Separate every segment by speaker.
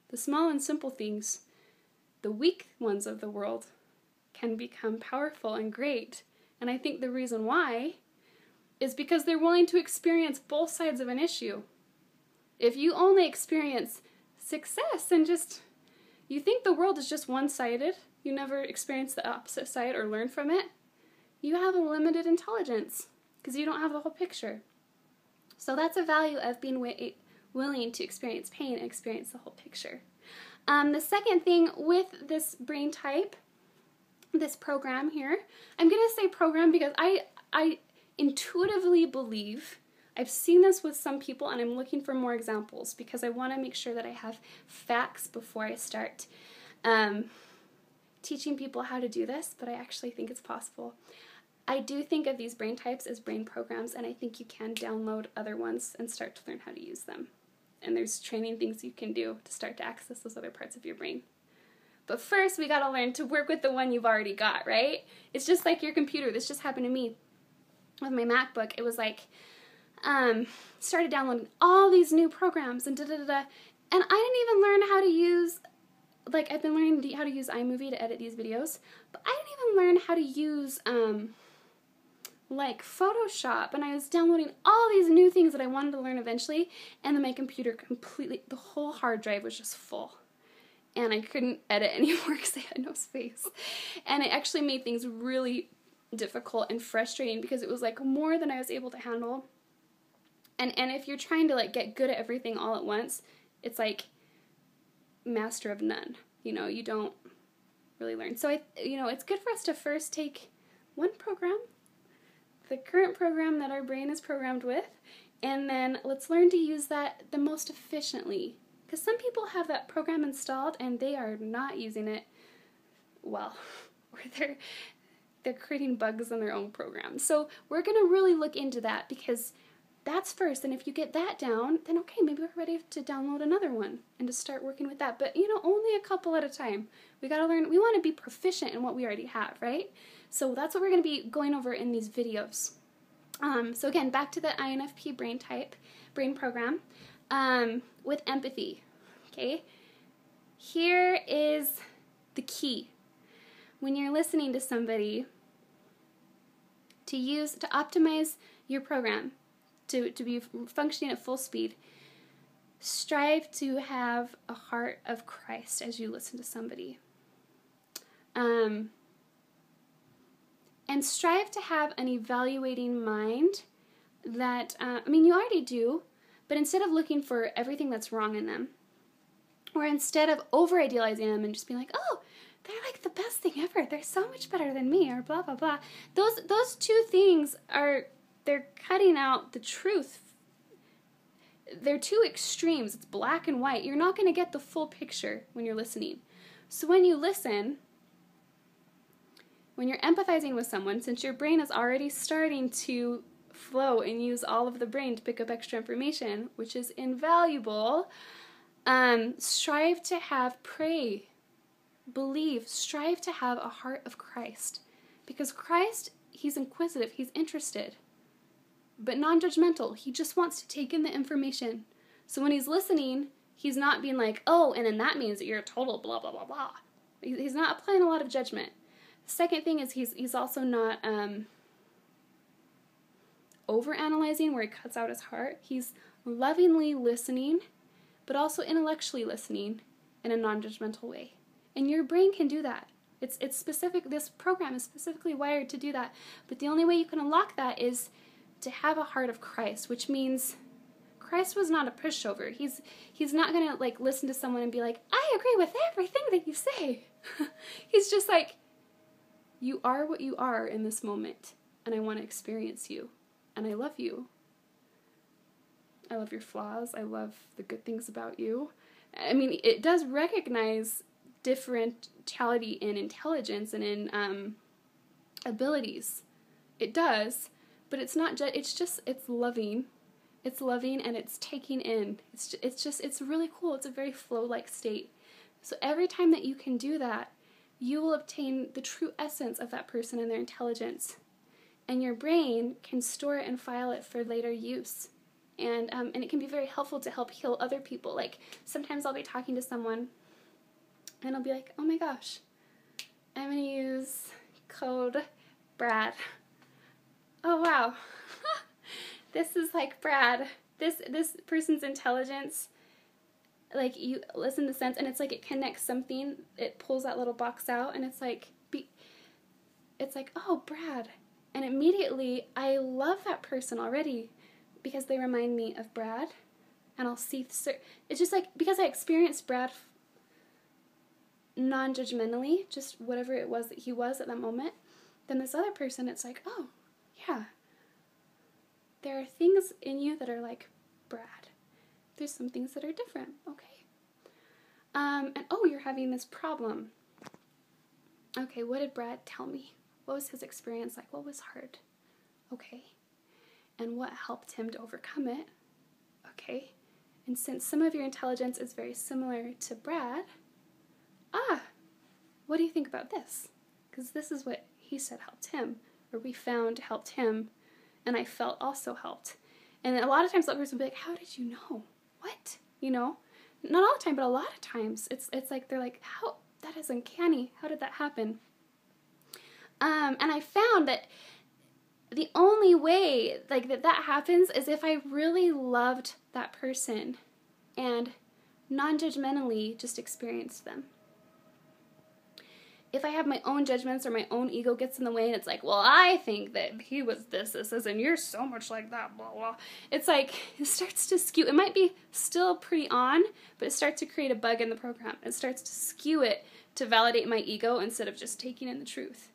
Speaker 1: The small and simple things, the weak ones of the world, can become powerful and great. And I think the reason why is because they're willing to experience both sides of an issue. If you only experience success and you think the world is just one-sided, you never experience the opposite side or learn from it, you have a limited intelligence because you don't have the whole picture. So that's a value of being willing to experience pain and experience the whole picture. The second thing with this brain type, this program here, I'm going to say program because I intuitively believe, I've seen this with some people and I'm looking for more examples because I want to make sure that I have facts before I start teaching people how to do this, but I actually think it's possible. I do think of these brain types as brain programs, and I think you can download other ones and start to learn how to use them. And there's training things you can do to start to access those other parts of your brain. But first, we got to learn to work with the one you've already got, right? It's just like your computer. This just happened to me with my MacBook. It was like, started downloading all these new programs and da-da-da-da. And I didn't even learn how to use, like I've been learning how to use iMovie to edit these videos, but I didn't even learn how to use like Photoshop, and I was downloading all these new things that I wanted to learn eventually, and then my computer completely, the whole hard drive was just full. And I couldn't edit anymore because I had no space. And it actually made things really difficult and frustrating because it was like more than I was able to handle. And if you're trying to like get good at everything all at once, it's like master of none. You know, you don't really learn. So it's good for us to first take one program, the current program that our brain is programmed with, and then let's learn to use that the most efficiently. Because some people have that program installed and they are not using it well, or they're creating bugs in their own program. So we're going to really look into that because that's first, and if you get that down, then okay, maybe we're ready to download another one and to start working with that. But only a couple at a time. We got to learn, we want to be proficient in what we already have, right? So that's what we're going to be going over in these videos. So again, back to the INFP brain program, with empathy, okay? Here is the key. When you're listening to somebody, to optimize your program, to be functioning at full speed, strive to have a heart of Christ as you listen to somebody. And strive to have an evaluating mind that, you already do, but instead of looking for everything that's wrong in them, or instead of over-idealizing them and just being like, oh, they're like the best thing ever, they're so much better than me, or blah, blah, blah. Those two things they're cutting out the truth. They're two extremes. It's black and white. You're not going to get the full picture when you're listening. So when you listen, when you're empathizing with someone, since your brain is already starting to flow and use all of the brain to pick up extra information, which is invaluable, strive to pray, believe, strive to have a heart of Christ. Because Christ, he's inquisitive, he's interested, but non-judgmental. He just wants to take in the information. So when he's listening, he's not being like, oh, and then that means that you're a total blah, blah, blah, blah. He's not applying a lot of judgment. The second thing is he's also not over-analyzing where he cuts out his heart. He's lovingly listening, but also intellectually listening in a non-judgmental way. And your brain can do that. It's specific. This program is specifically wired to do that. But the only way you can unlock that is to have a heart of Christ, which means Christ was not a pushover. He's not going to like listen to someone and be like, I agree with everything that you say. He's just like, you are what you are in this moment, and I want to experience you, and I love you. I love your flaws. I love the good things about you. I mean, it does recognize differentiality in intelligence and in abilities. It does. But it's not it's loving. It's loving and it's taking in. It's really cool. It's a very flow-like state. So every time that you can do that, you will obtain the true essence of that person and their intelligence. And your brain can store it and file it for later use and it can be very helpful to help heal other people. Like, sometimes I'll be talking to someone, and I'll be like, oh my gosh, I'm going to use code Brad. Oh, wow. This is like Brad. This person's intelligence, like, you listen to sense, and it's like it connects something. It pulls that little box out, and it's like, oh, Brad. And immediately, I love that person already because they remind me of Brad, and I'll see, it's just like, because I experienced Brad non-judgmentally, just whatever it was that he was at that moment, then this other person, it's like, oh, yeah, there are things in you that are like Brad. There's some things that are different, okay. And oh, you're having this problem. Okay, what did Brad tell me? What was his experience like? What was hard? Okay. And what helped him to overcome it? Okay. And since some of your intelligence is very similar to Brad, what do you think about this? Because this is what he said helped him, or we found helped him, and I felt also helped. And a lot of times that person will be like, how did you know? What? You know? Not all the time, but a lot of times. It's like, they're like, how? That is uncanny. How did that happen? And I found that the only way like that happens is if I really loved that person and non-judgmentally just experienced them. If I have my own judgments or my own ego gets in the way and it's like, well, I think that he was this, and you're so much like that, blah, blah. It's like, it starts to skew. It might be still pretty on, but it starts to create a bug in the program. It starts to skew it to validate my ego instead of just taking in the truth.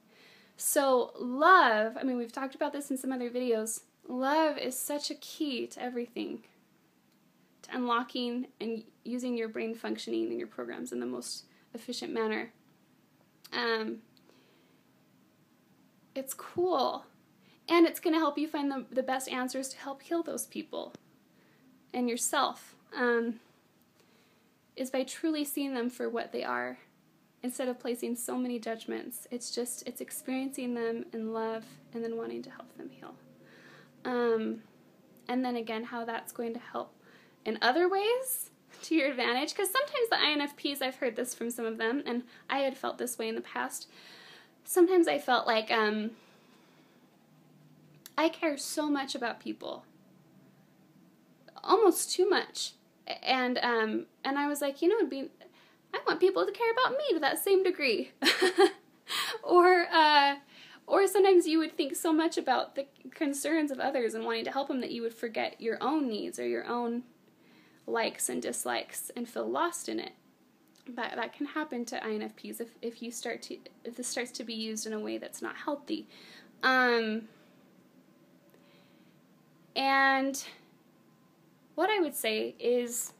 Speaker 1: So love, I mean, we've talked about this in some other videos. Love is such a key to everything, to unlocking and using your brain functioning in your programs in the most efficient manner. It's cool, and it's going to help you find the best answers to help heal those people and yourself, is by truly seeing them for what they are instead of placing so many judgments. It's experiencing them in love and then wanting to help them heal. And then again, how that's going to help in other ways to your advantage, because sometimes the INFPs, I've heard this from some of them, and I had felt this way in the past. Sometimes I felt like I care so much about people, almost too much, and I was like, I want people to care about me to that same degree, or sometimes you would think so much about the concerns of others and wanting to help them that you would forget your own needs or your own likes and dislikes and feel lost in it. That can happen to INFPs if this starts to be used in a way that's not healthy. And what I would say is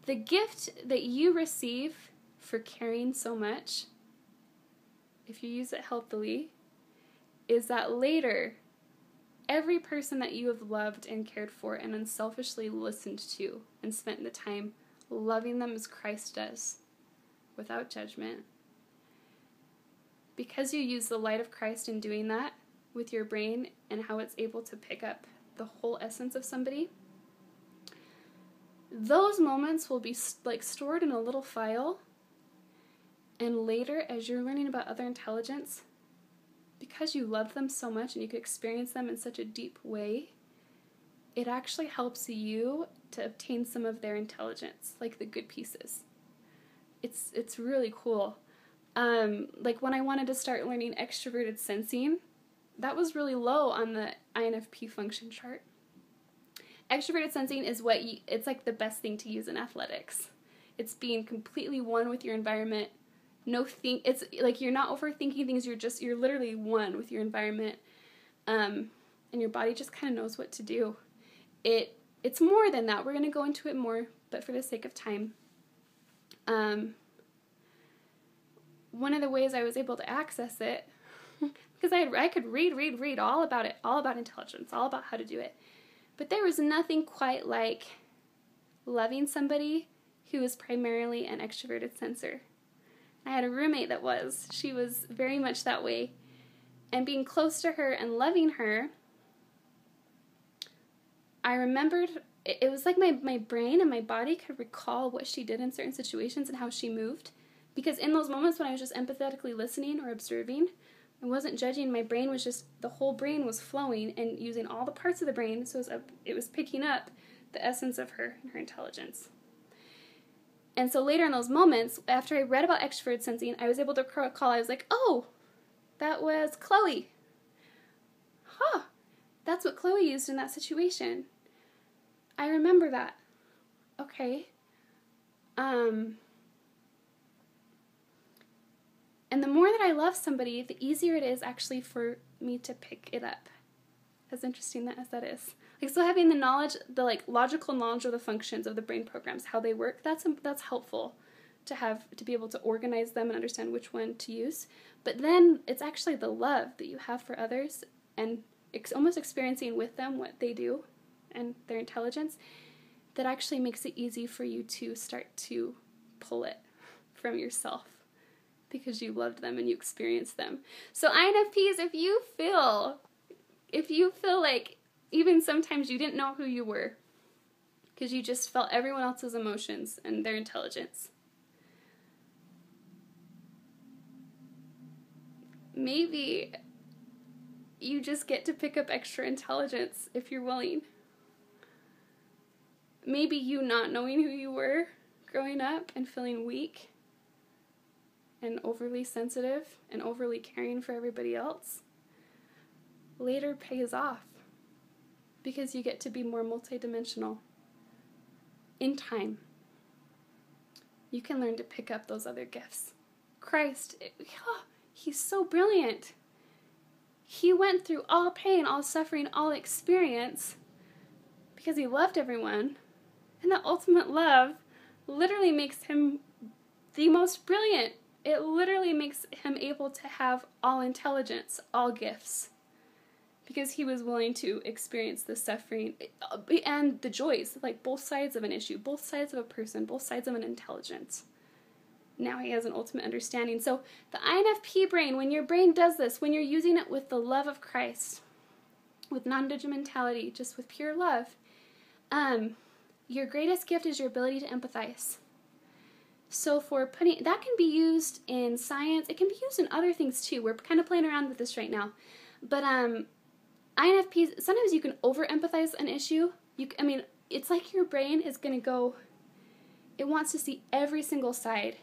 Speaker 1: the gift that you receive for caring so much, if you use it healthily, is that later, every person that you have loved and cared for and unselfishly listened to and spent the time loving them as Christ does, without judgment, because you use the light of Christ in doing that with your brain and how it's able to pick up the whole essence of somebody, those moments will be like stored in a little file, and later as you're learning about other intelligence, because you love them so much and you can experience them in such a deep way, it actually helps you to obtain some of their intelligence, like the good pieces. It's really cool. Like when I wanted to start learning extroverted sensing, that was really low on the INFP function chart. Extroverted sensing is it's like the best thing to use in athletics. It's being completely one with your environment. It's like you're not overthinking things, you're literally one with your environment. And your body just kind of knows what to do. It's more than that. We're going to go into it more, but for the sake of time. One of the ways I was able to access it, because I could read all about it, all about intelligence, all about how to do it. But there was nothing quite like loving somebody who was primarily an extroverted sensor. I had a roommate she was very much that way. And being close to her and loving her, I remembered, it was like my brain and my body could recall what she did in certain situations and how she moved. Because in those moments when I was just empathetically listening or observing, I wasn't judging, my brain was just, the whole brain was flowing and using all the parts of the brain, so it was picking up the essence of her and her intelligence. And so later in those moments, after I read about extroverted sensing, I was able to recall, I was like, oh, that was Chloe. Huh, that's what Chloe used in that situation. I remember that. Okay. And the more that I love somebody, the easier it is actually for me to pick it up. As interesting as that is. Like, so having the knowledge, the like logical knowledge of the functions of the brain programs, how they work, that's helpful to be able to organize them and understand which one to use. But then it's actually the love that you have for others and almost experiencing with them what they do and their intelligence that actually makes it easy for you to start to pull it from yourself because you loved them and you experienced them. So INFPs, if you feel like even sometimes you didn't know who you were because you just felt everyone else's emotions and their intelligence, maybe you just get to pick up extra intelligence if you're willing. Maybe you not knowing who you were growing up and feeling weak and overly sensitive and overly caring for everybody else later pays off because you get to be more multidimensional. In time, you can learn to pick up those other gifts. Christ, he's so brilliant. He went through all pain, all suffering, all experience because he loved everyone. And the ultimate love literally makes him the most brilliant. It literally makes him able to have all intelligence, all gifts. Because he was willing to experience the suffering and the joys, like both sides of an issue, both sides of a person, both sides of an intelligence. Now he has an ultimate understanding. So the INFP brain, when your brain does this, when you're using it with the love of Christ, with non-judgmentality, just with pure love, your greatest gift is your ability to empathize. So that can be used in science. It can be used in other things too. We're kind of playing around with this right now. But INFPs, sometimes you can over-empathize an issue. It's like your brain is going to go, it wants to see every single side.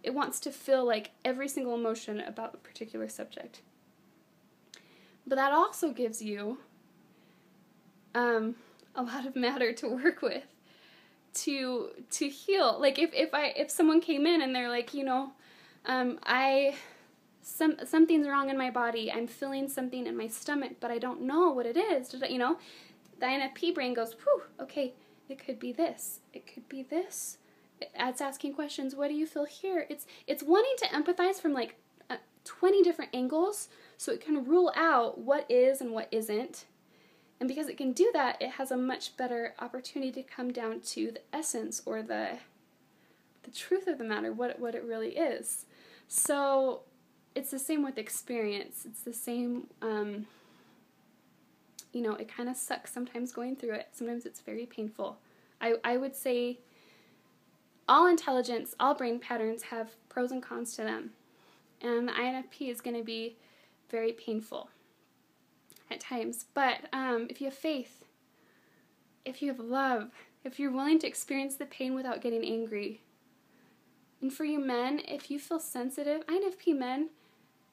Speaker 1: It wants to feel like every single emotion about a particular subject. But that also gives you a lot of matter to work with, to heal. Like if someone came in and they're like, something's wrong in my body. I'm feeling something in my stomach, but I don't know what it is. The INFP brain goes, whew, okay, it could be this. It could be this. It's asking questions. What do you feel here? It's wanting to empathize from like 20 different angles so it can rule out what is and what isn't. And because it can do that, it has a much better opportunity to come down to the essence or the truth of the matter, what it really is. So it's the same with experience. It's the same, it kind of sucks sometimes going through it. Sometimes it's very painful. I would say all intelligence, all brain patterns have pros and cons to them. And the INFP is going to be very painful at times. But if you have faith, if you have love, if you're willing to experience the pain without getting angry, and for you men, if you feel sensitive, INFP men,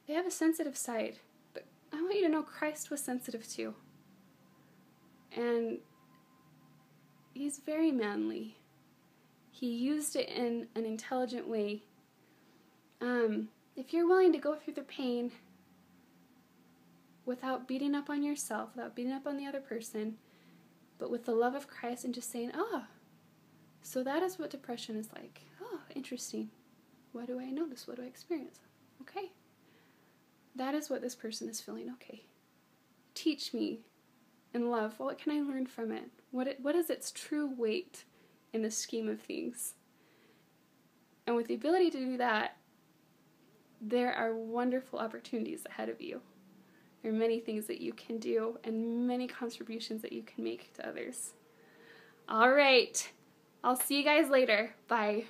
Speaker 1: they have a sensitive side. But I want you to know Christ was sensitive too. And he's very manly. He used it in an intelligent way. If you're willing to go through the pain without beating up on yourself, without beating up on the other person, but with the love of Christ and just saying, so that is what depression is like. Oh, interesting. What do I notice? What do I experience? Okay. That is what this person is feeling. Okay. Teach me in love. What can I learn from it? What is its true weight in the scheme of things? And with the ability to do that, there are wonderful opportunities ahead of you. There are many things that you can do and many contributions that you can make to others. All right. I'll see you guys later. Bye.